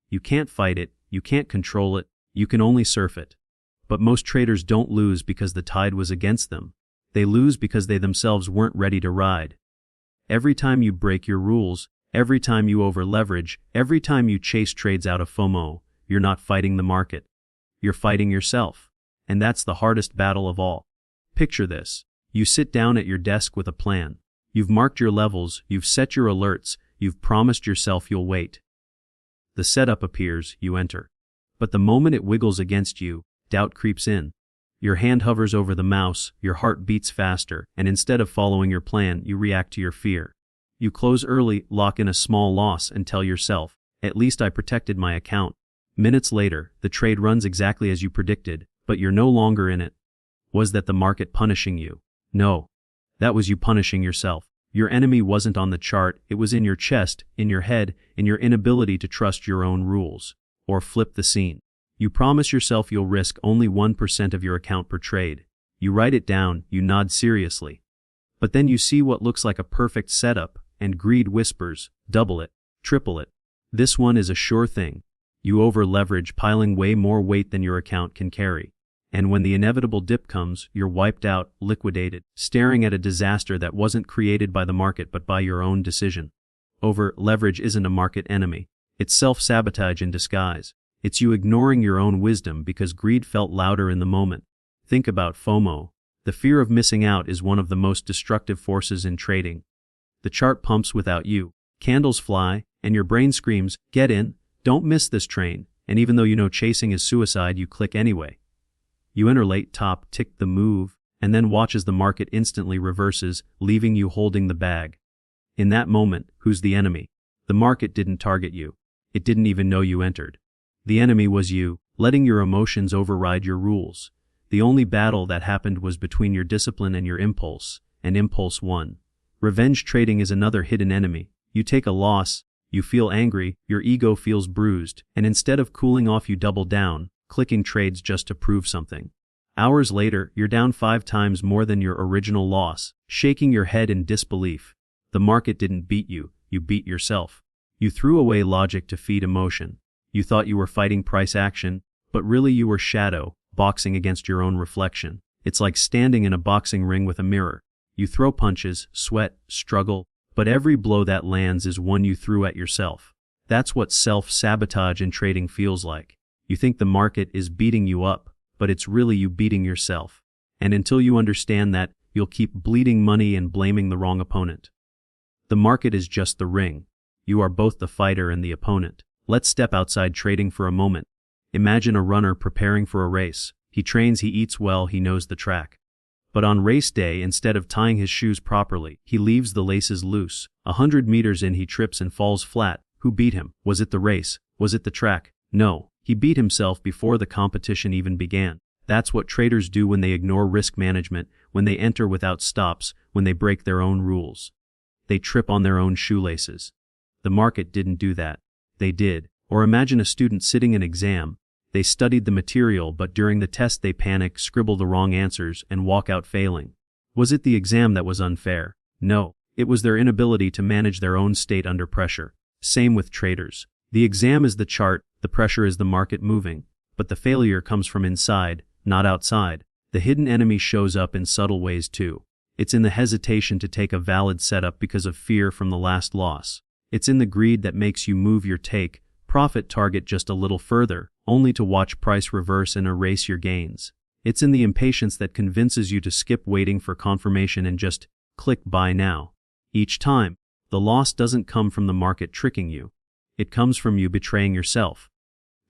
Speaker 1: You can't fight it, you can't control it, you can only surf it. But most traders don't lose because the tide was against them. They lose because they themselves weren't ready to ride. Every time you break your rules, every time you over-leverage, every time you chase trades out of FOMO, you're not fighting the market. You're fighting yourself. And that's the hardest battle of all. Picture this. You sit down at your desk with a plan. You've marked your levels, you've set your alerts, You've promised yourself you'll wait. The setup appears, you enter. But the moment it wiggles against you, doubt creeps in. Your hand hovers over the mouse, your heart beats faster, and instead of following your plan, you react to your fear. You close early, lock in a small loss, and tell yourself, "At least I protected my account." Minutes later, the trade runs exactly as you predicted, but you're no longer in it. Was that the market punishing you? No. That was you punishing yourself. Your enemy wasn't on the chart, it was in your chest, in your head, in your inability to trust your own rules. Or flip the scene. You promise yourself you'll risk only 1% of your account per trade. You write it down, you nod seriously. But then you see what looks like a perfect setup, and greed whispers, double it, triple it. This one is a sure thing. You over-leverage, piling way more weight than your account can carry. And when the inevitable dip comes, you're wiped out, liquidated, staring at a disaster that wasn't created by the market but by your own decision. Over-leverage isn't a market enemy. It's self-sabotage in disguise. It's you ignoring your own wisdom because greed felt louder in the moment. Think about FOMO. The fear of missing out is one of the most destructive forces in trading. The chart pumps without you. Candles fly, and your brain screams, "Get in, don't miss this train," and even though you know chasing is suicide, you click anyway. You enter late, top, tick the move, and then watch as the market instantly reverses, leaving you holding the bag. In that moment, who's the enemy? The market didn't target you. It didn't even know you entered. The enemy was you, letting your emotions override your rules. The only battle that happened was between your discipline and your impulse, and impulse won. Revenge trading is another hidden enemy. You take a loss, you feel angry, your ego feels bruised, and instead of cooling off you double down, clicking trades just to prove something. Hours later, you're down 5 times more than your original loss, shaking your head in disbelief. The market didn't beat you, you beat yourself. You threw away logic to feed emotion. You thought you were fighting price action, but really you were shadow, boxing against your own reflection. It's like standing in a boxing ring with a mirror. You throw punches, sweat, struggle, but every blow that lands is one you threw at yourself. That's what self-sabotage in trading feels like. You think the market is beating you up, but it's really you beating yourself. And until you understand that, you'll keep bleeding money and blaming the wrong opponent. The market is just the ring. You are both the fighter and the opponent. Let's step outside trading for a moment. Imagine a runner preparing for a race. He trains, he eats well, he knows the track. But on race day, instead of tying his shoes properly, he leaves the laces loose. 100 meters in, he trips and falls flat. Who beat him? Was it the race? Was it the track? No, he beat himself before the competition even began. That's what traders do when they ignore risk management, when they enter without stops, when they break their own rules. They trip on their own shoelaces. The market didn't do that. They did. Or imagine a student sitting an exam. They studied the material, but during the test they panic, scribble the wrong answers, and walk out failing. Was it the exam that was unfair? No. It was their inability to manage their own state under pressure. Same with traders. The exam is the chart, the pressure is the market moving. But the failure comes from inside, not outside. The hidden enemy shows up in subtle ways too. It's in the hesitation to take a valid setup because of fear from the last loss. It's in the greed that makes you move your take, profit target just a little further, only to watch price reverse and erase your gains. It's in the impatience that convinces you to skip waiting for confirmation and just click buy now. Each time, the loss doesn't come from the market tricking you. It comes from you betraying yourself.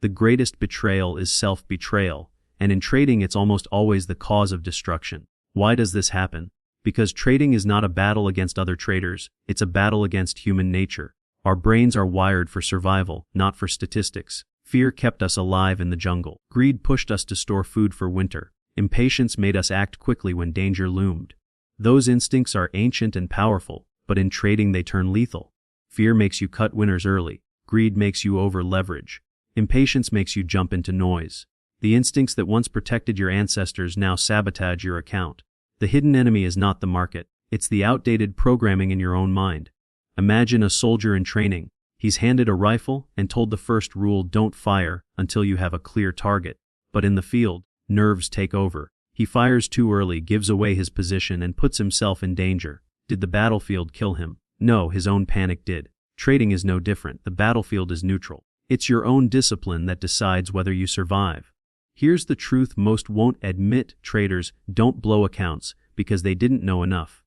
Speaker 1: The greatest betrayal is self-betrayal, and in trading it's almost always the cause of destruction. Why does this happen? Because trading is not a battle against other traders, it's a battle against human nature. Our brains are wired for survival, not for statistics. Fear kept us alive in the jungle. Greed pushed us to store food for winter. Impatience made us act quickly when danger loomed. Those instincts are ancient and powerful, but in trading they turn lethal. Fear makes you cut winners early. Greed makes you over-leverage. Impatience makes you jump into noise. The instincts that once protected your ancestors now sabotage your account. The hidden enemy is not the market, it's the outdated programming in your own mind. Imagine a soldier in training. He's handed a rifle and told the first rule, don't fire until you have a clear target. But in the field, nerves take over. He fires too early, gives away his position, and puts himself in danger. Did the battlefield kill him? No, his own panic did. Trading is no different. The battlefield is neutral. It's your own discipline that decides whether you survive. Here's the truth most won't admit: traders don't blow accounts because they didn't know enough.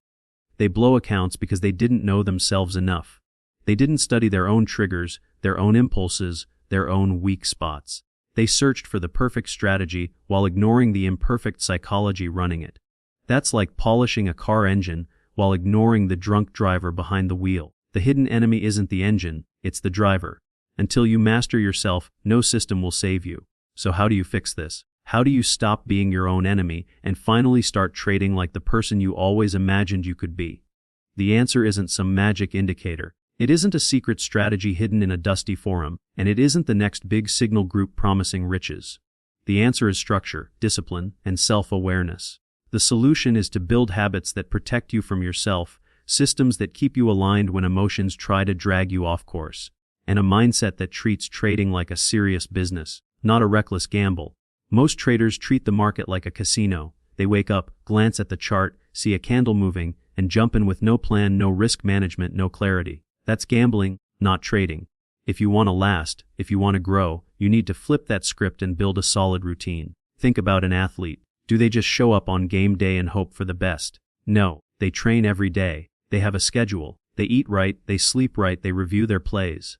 Speaker 1: They blow accounts because they didn't know themselves enough. They didn't study their own triggers, their own impulses, their own weak spots. They searched for the perfect strategy while ignoring the imperfect psychology running it. That's like polishing a car engine while ignoring the drunk driver behind the wheel. The hidden enemy isn't the engine, it's the driver. Until you master yourself, no system will save you. So how do you fix this? How do you stop being your own enemy and finally start trading like the person you always imagined you could be? The answer isn't some magic indicator. It isn't a secret strategy hidden in a dusty forum, and it isn't the next big signal group promising riches. The answer is structure, discipline, and self-awareness. The solution is to build habits that protect you from yourself, systems that keep you aligned when emotions try to drag you off course, and a mindset that treats trading like a serious business, not a reckless gamble. Most traders treat the market like a casino. They wake up, glance at the chart, see a candle moving, and jump in with no plan, no risk management, no clarity. That's gambling, not trading. If you want to last, if you want to grow, you need to flip that script and build a solid routine. Think about an athlete. Do they just show up on game day and hope for the best? No, they train every day. They have a schedule. They eat right, they sleep right, they review their plays.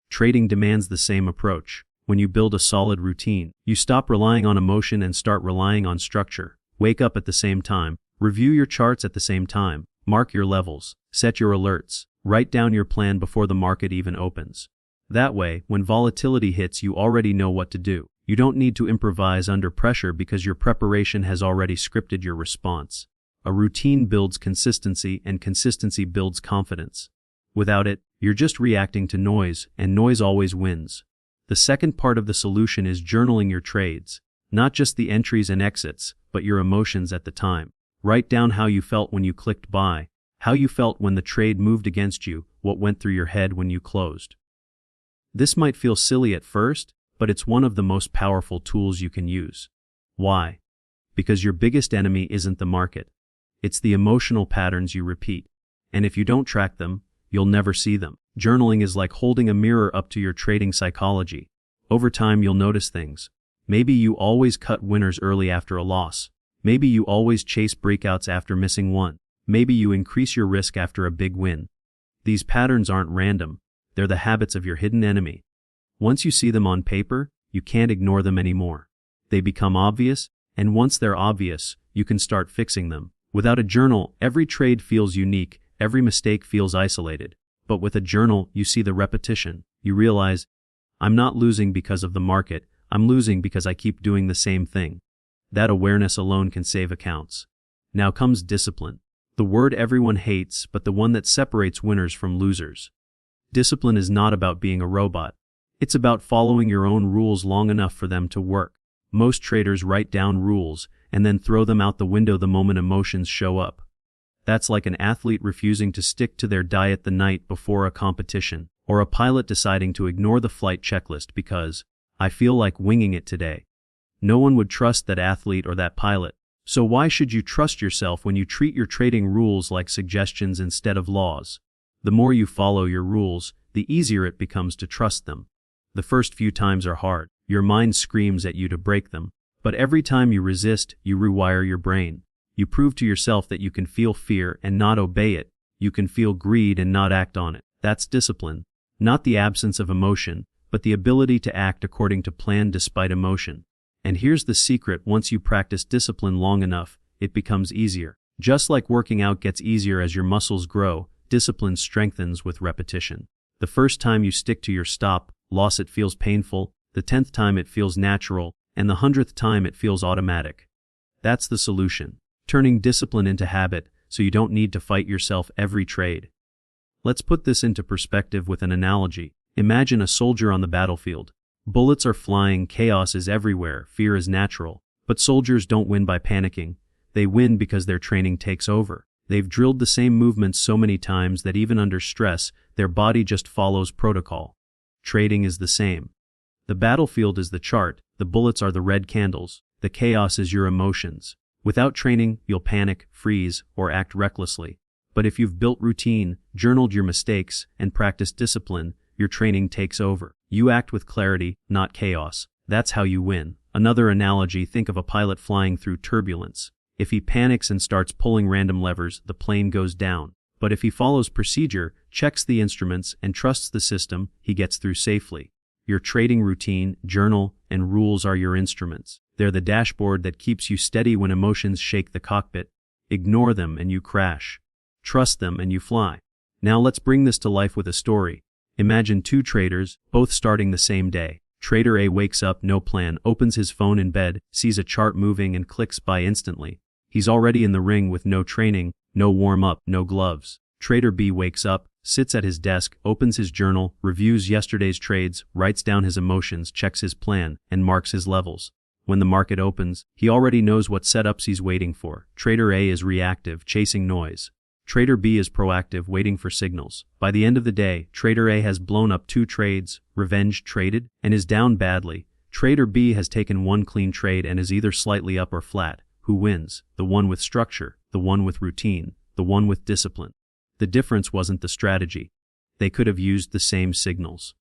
Speaker 1: Trading demands the same approach. When you build a solid routine, you stop relying on emotion and start relying on structure. Wake up at the same time. Review your charts at the same time. Mark your levels. Set your alerts. Write down your plan before the market even opens. That way, when volatility hits, you already know what to do. You don't need to improvise under pressure because your preparation has already scripted your response. A routine builds consistency, and consistency builds confidence. Without it, you're just reacting to noise, and noise always wins. The second part of the solution is journaling your trades. Not just the entries and exits, but your emotions at the time. Write down how you felt when you clicked buy, how you felt when the trade moved against you, what went through your head when you closed. This might feel silly at first, but it's one of the most powerful tools you can use. Why? Because your biggest enemy isn't the market. It's the emotional patterns you repeat. And if you don't track them, you'll never see them. Journaling is like holding a mirror up to your trading psychology. Over time, you'll notice things. Maybe you always cut winners early after a loss. Maybe you always chase breakouts after missing one. Maybe you increase your risk after a big win. These patterns aren't random. They're the habits of your hidden enemy. Once you see them on paper, you can't ignore them anymore. They become obvious, and once they're obvious, you can start fixing them. Without a journal, every trade feels unique, every mistake feels isolated. But with a journal, you see the repetition. You realize, I'm not losing because of the market, I'm losing because I keep doing the same thing. That awareness alone can save accounts. Now comes discipline. The word everyone hates, but the one that separates winners from losers. Discipline is not about being a robot. It's about following your own rules long enough for them to work. Most traders write down rules and then throw them out the window the moment emotions show up. That's like an athlete refusing to stick to their diet the night before a competition, or a pilot deciding to ignore the flight checklist because, I feel like winging it today. No one would trust that athlete or that pilot. So why should you trust yourself when you treat your trading rules like suggestions instead of laws? The more you follow your rules, the easier it becomes to trust them. The first few times are hard. Your mind screams at you to break them. But every time you resist, you rewire your brain. You prove to yourself that you can feel fear and not obey it. You can feel greed and not act on it. That's discipline. Not the absence of emotion, but the ability to act according to plan despite emotion. And here's the secret: once you practice discipline long enough, it becomes easier. Just like working out gets easier as your muscles grow, discipline strengthens with repetition. The first time you stick to your stop loss, it feels painful. The 10th time it feels natural, and the 100th time it feels automatic. That's the solution. Turning discipline into habit so you don't need to fight yourself every trade. Let's put this into perspective with an analogy. Imagine a soldier on the battlefield. Bullets are flying, chaos is everywhere, fear is natural. But soldiers don't win by panicking. They win because their training takes over. They've drilled the same movements so many times that even under stress, their body just follows protocol. Trading is the same. The battlefield is the chart, the bullets are the red candles, the chaos is your emotions. Without training, you'll panic, freeze, or act recklessly. But if you've built routine, journaled your mistakes, and practiced discipline, your training takes over. You act with clarity, not chaos. That's how you win. Another analogy: think of a pilot flying through turbulence. If he panics and starts pulling random levers, the plane goes down. But if he follows procedure, checks the instruments, and trusts the system he gets through safely. Your trading routine, journal, and rules are your instruments. They're the dashboard that keeps you steady when emotions shake the cockpit. Ignore them and you crash. Trust them and you fly. Now let's bring this to life with a story. Imagine two traders, both starting the same day. Trader A wakes up, no plan, opens his phone in bed, sees a chart moving and clicks buy instantly. He's already in the ring with no training, no warm-up, no gloves. Trader B wakes up, sits at his desk, opens his journal, reviews yesterday's trades, writes down his emotions, checks his plan, and marks his levels. When the market opens, he already knows what setups he's waiting for. Trader A is reactive, chasing noise. Trader B is proactive, waiting for signals. By the end of the day, Trader A has blown up 2 trades, revenge traded, and is down badly. Trader B has taken 1 clean trade and is either slightly up or flat. Who wins? The one with structure, the one with routine, the one with discipline. The difference wasn't the strategy. They could have used the same signals.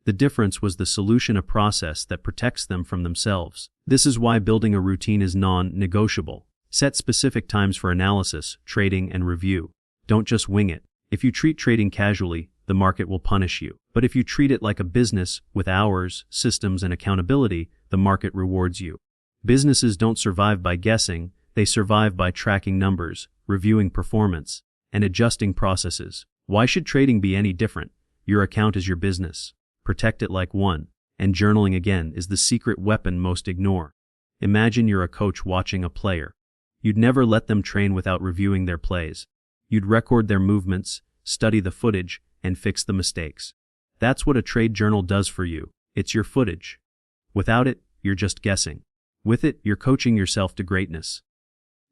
Speaker 1: The difference was the solution, a process that protects them from themselves. This is why building a routine is non-negotiable. Set specific times for analysis, trading, and review. Don't just wing it. If you treat trading casually, the market will punish you. But if you treat it like a business, with hours, systems, and accountability, the market rewards you. Businesses don't survive by guessing, they survive by tracking numbers, reviewing performance, and adjusting processes. Why should trading be any different? Your account is your business. Protect it like one. And journaling, again, is the secret weapon most ignore. Imagine you're a coach watching a player. You'd never let them train without reviewing their plays. You'd record their movements, study the footage, and fix the mistakes. That's what a trade journal does for you. It's your footage. Without it, you're just guessing. With it, you're coaching yourself to greatness.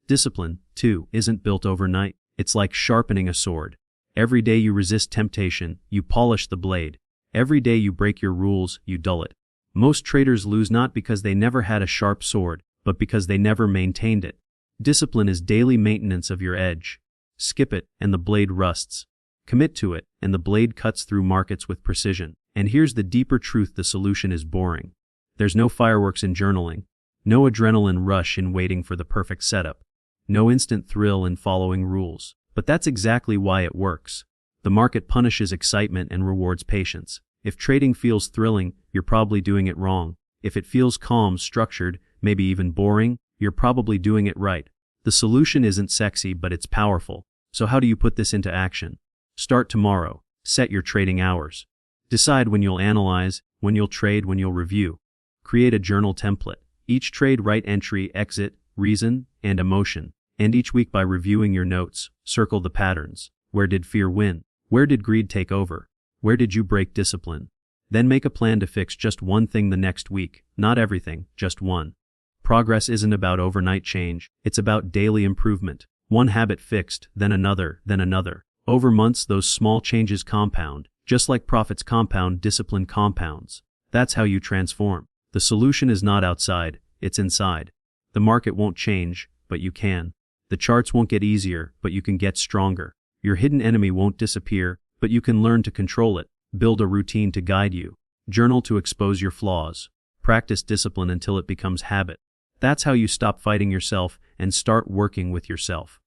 Speaker 1: Discipline, too, isn't built overnight. It's like sharpening a sword. Every day you resist temptation, you polish the blade. Every day you break your rules, you dull it. Most traders lose not because they never had a sharp sword, but because they never maintained it. Discipline is daily maintenance of your edge. Skip it, and the blade rusts. Commit to it, and the blade cuts through markets with precision. And here's the deeper truth: the solution is boring. There's no fireworks in journaling. No adrenaline rush in waiting for the perfect setup. No instant thrill in following rules. But that's exactly why it works. The market punishes excitement and rewards patience. If trading feels thrilling, you're probably doing it wrong. If it feels calm, structured, maybe even boring, you're probably doing it right. The solution isn't sexy, but it's powerful. So how do you put this into action? Start tomorrow. Set your trading hours. Decide when you'll analyze, when you'll trade, when you'll review. Create a journal template. Each trade write entry, exit, reason, and emotion. End each week by reviewing your notes. Circle the patterns. Where did fear win? Where did greed take over? Where did you break discipline? Then make a plan to fix just one thing the next week. Not everything, just one. Progress isn't about overnight change. It's about daily improvement. One habit fixed, then another, then another. Over months, those small changes compound. Just like profits compound, discipline compounds. That's how you transform. The solution is not outside, it's inside. The market won't change, but you can. The charts won't get easier, but you can get stronger. Your hidden enemy won't disappear, but you can learn to control it. Build a routine to guide you. Journal to expose your flaws. Practice discipline until it becomes habit. That's how you stop fighting yourself and start working with yourself.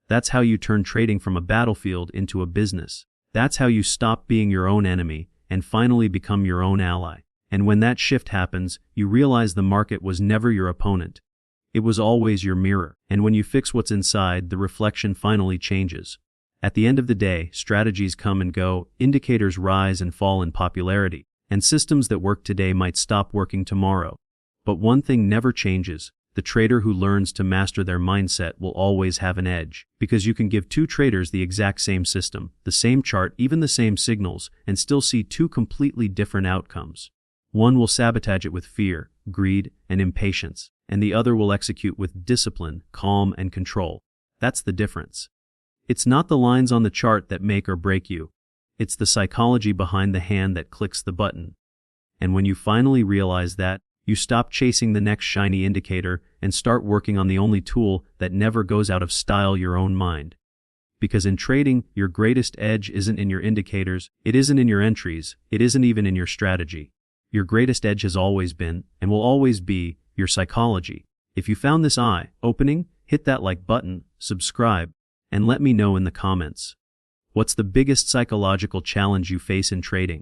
Speaker 1: That's how you turn trading from a battlefield into a business. That's how you stop being your own enemy and finally become your own ally. And when that shift happens, you realize the market was never your opponent. It was always your mirror. And when you fix what's inside, the reflection finally changes. At the end of the day, strategies come and go, indicators rise and fall in popularity, and systems that work today might stop working tomorrow. But one thing never changes: the trader who learns to master their mindset will always have an edge, because you can give 2 traders the exact same system, the same chart, even the same signals, and still see 2 completely different outcomes. One will sabotage it with fear, greed, and impatience, and the other will execute with discipline, calm, and control. That's the difference. It's not the lines on the chart that make or break you. It's the psychology behind the hand that clicks the button. And when you finally realize that, you stop chasing the next shiny indicator and start working on the only tool that never goes out of style: your own mind. Because in trading, your greatest edge isn't in your indicators, it isn't in your entries, it isn't even in your strategy. Your greatest edge has always been, and will always be, your psychology. If you found this eye-opening, hit that like button, subscribe, and let me know in the comments. What's the biggest psychological challenge you face in trading?